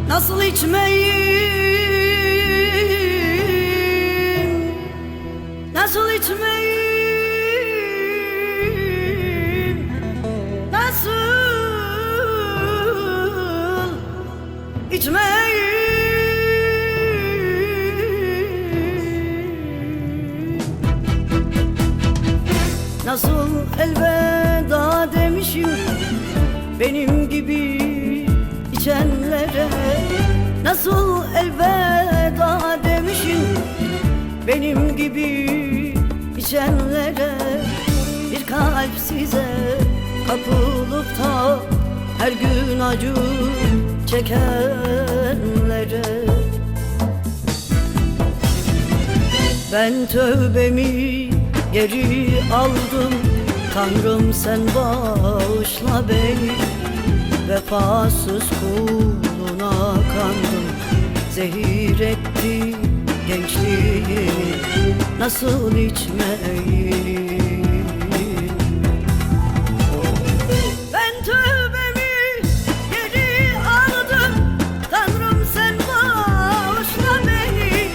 Nasıl içmeyim, nasıl içmeyim, nasıl içmeyim? Nasıl elveda demişim benim gibi içenlere, nasıl elveda demişim benim gibi içenlere. Bir kalp size kapılıp da her gün acı çekenlere. Ben tövbemi geri aldım, Tanrım sen bağışla beni. Vefasız kuluna kandım, zehir etti gençliğimi. Nasıl içmeyim? Ben tövbemi geri aldım, Tanrım sen bağışla beni.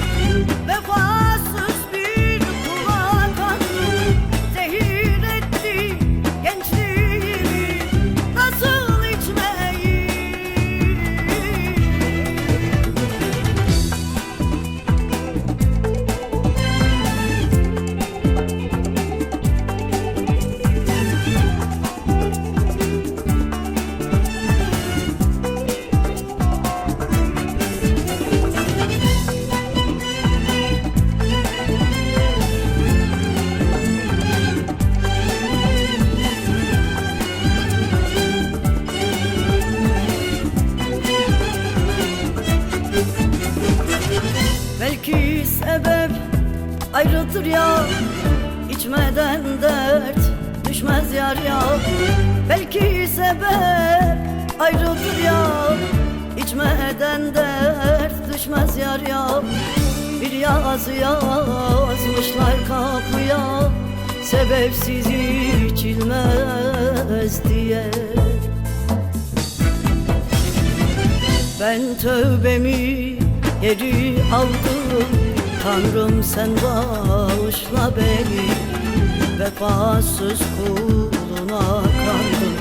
Vefasız bir kula kandım, zehir etti gençliğimi. Nasıl belki sebep ayrıdır ya, içmeden dert düşmez yar ya. Belki sebep ayrıdır ya, içmeden dert düşmez yar ya. Bir yazı yazmışlar kapıya, sebepsiz içilmez diye. Ben tövbemi geri aldım, Tanrım sen bağışla beni. Vefasız kuluna kandım,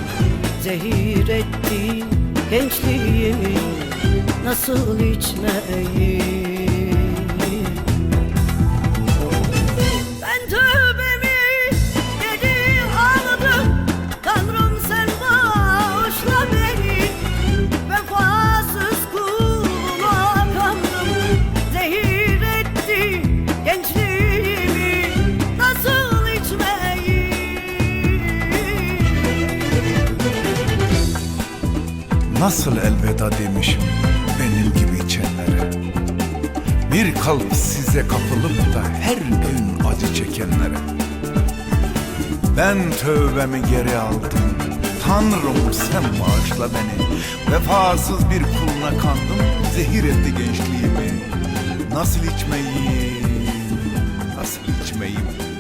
zehir etti gençliğimi. Nasıl içmeyim? Ben tövbemi geri aldım, Tanrım sen bağışla beni. Vefasız gençliğimi, nasıl içmeyim? Nasıl elveda demişim benim gibi içenlere. Bir kalp size kapılıp da her gün acı çekenlere. Ben tövbemi geri aldım, Tanrım sen bağışla beni. Vefasız bir kuluna kandım, zehir etti gençliğimi. Nasıl içmeyim, nasıl içmeyim?